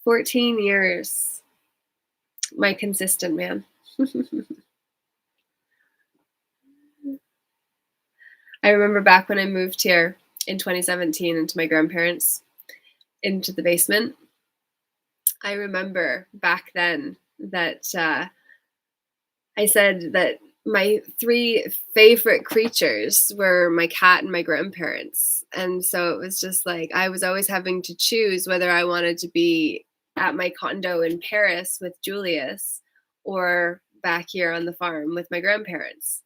14 years. My consistent man. I remember back when I moved here in 2017 into my grandparents, into the basement. I remember back then that I said that my 3 favorite creatures were my cat and my grandparents. And so it was just like I was always having to choose whether I wanted to be at my condo in Paris with Julius or back here on the farm with my grandparents.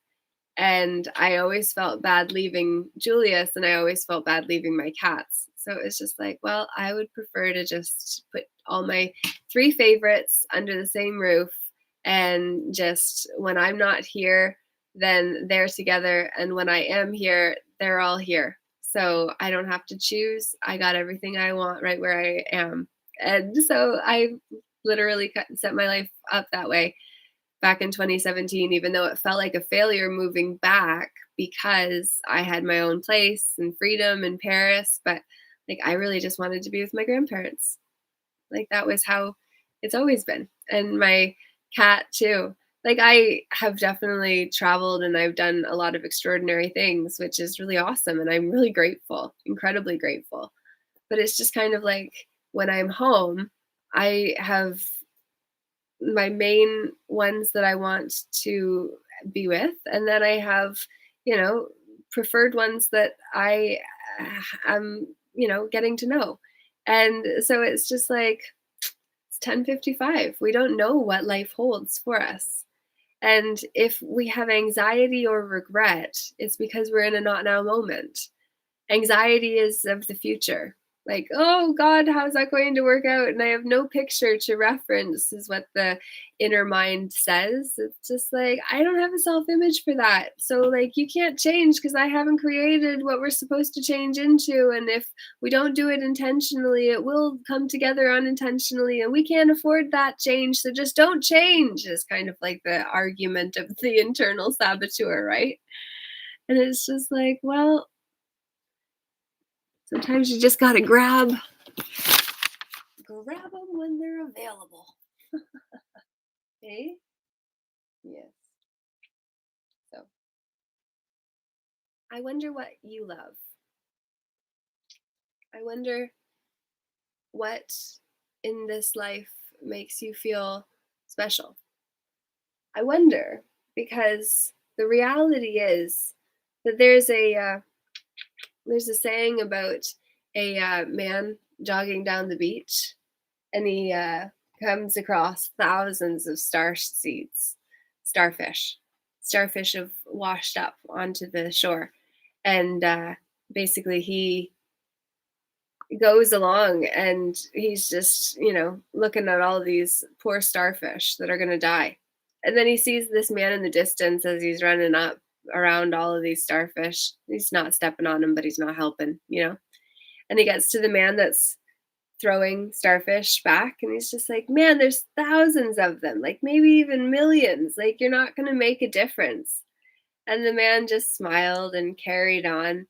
And I always felt bad leaving Julius, and I always felt bad leaving my cats. So it was just like, well, I would prefer to just put all my 3 favorites under the same roof, and just when I'm not here, then they're together, and when I am here, they're all here. So I don't have to choose. I got everything I want right where I am. And so I literally set my life up that way back in 2017, even though it felt like a failure moving back because I had my own place and freedom in Paris. But like, I really just wanted to be with my grandparents. Like, that was how it's always been. And my cat, too. Like, I have definitely traveled and I've done a lot of extraordinary things, which is really awesome. And I'm really grateful, incredibly grateful. But it's just kind of like when I'm home, I have my main ones that I want to be with, and then I have, preferred ones that I am, getting to know. And so it's just like it's 10:55. We don't know what life holds for us. And if we have anxiety or regret, it's because we're in a not now moment. Anxiety is of the future. Like, oh God, how's that going to work out? And I have no picture to reference, is what the inner mind says. It's just like, I don't have a self image for that. So, like, you can't change because I haven't created what we're supposed to change into. And if we don't do it intentionally, it will come together unintentionally. And we can't afford that change. So just don't change, is kind of like the argument of the internal saboteur, right? And it's just like, well, sometimes you just gotta grab them when they're available. Eh? Yes. So, I wonder what you love. I wonder what in this life makes you feel special. I wonder because the reality is that there's a saying about a man jogging down the beach, and he comes across thousands of starfish. Starfish have washed up onto the shore, and basically he goes along and he's just looking at all these poor starfish that are going to die, and then he sees this man in the distance as he's running up around all of these starfish. He's not stepping on them, but he's not helping, and he gets to the man that's throwing starfish back, and he's just like, man, there's thousands of them, like maybe even millions, like you're not going to make a difference. And the man just smiled and carried on.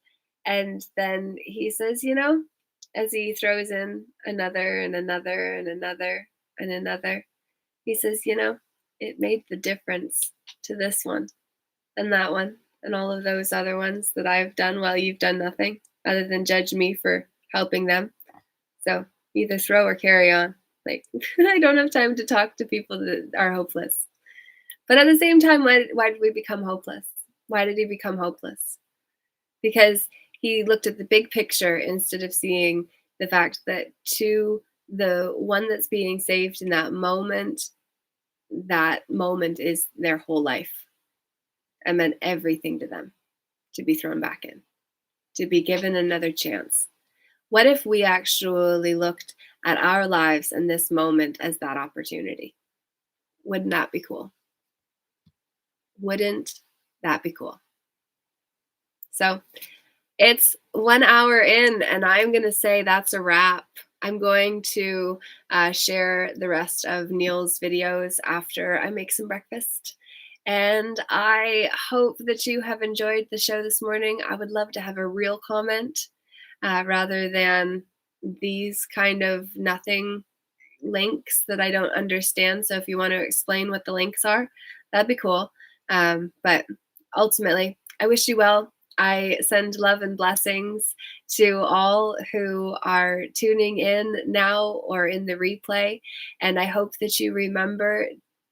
And then he says, as he throws in another and another and another and another, he says, it made the difference to this one and that one and all of those other ones that I've done while you've done nothing other than judge me for helping them. So either throw or carry on. Like, I don't have time to talk to people that are hopeless. But at the same time, why did we become hopeless? Why did he become hopeless? Because he looked at the big picture instead of seeing the fact that to the one that's being saved in that moment is their whole life. It meant everything to them to be thrown back in, to be given another chance. What if we actually looked at our lives in this moment as that opportunity? Wouldn't that be cool? Wouldn't that be cool? So it's 1 hour in, and I'm going to say that's a wrap. I'm going to share the rest of Neil's videos after I make some breakfast. And I hope that you have enjoyed the show this morning. I would love to have a real comment rather than these kind of nothing links that I don't understand. So if you want to explain what the links are, that'd be cool. But ultimately, I wish you well. I send love and blessings to all who are tuning in now or in the replay. And I hope that you remember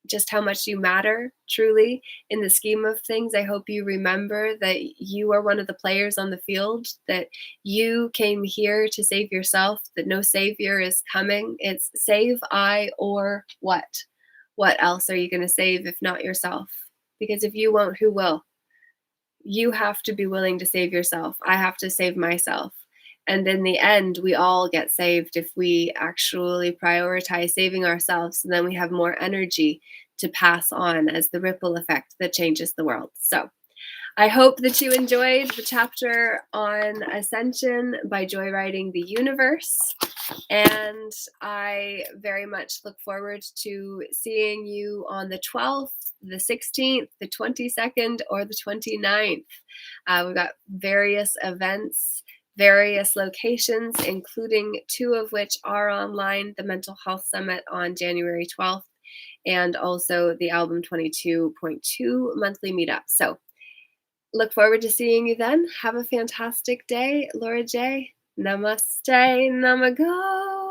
just how much you matter truly in the scheme of things. I hope you remember that you are one of the players on the field, that you came here to save yourself, that no savior is coming. It's save I or what? What else are you going to save if not yourself? Because if you won't, who will? You have to be willing to save yourself. I have to save myself. And in the end, we all get saved if we actually prioritize saving ourselves. And then we have more energy to pass on as the ripple effect that changes the world. So I hope that you enjoyed the chapter on Ascension by Joyriding the Universe. And I very much look forward to seeing you on the 12th, the 16th, the 22nd, or the 29th. We've got various events, various locations, including 2 of which are online, the Mental Health Summit on January 12th, and also the Album 22.2 monthly meetup. So look forward to seeing you then. Have a fantastic day. Laura J. Namaste. Namago.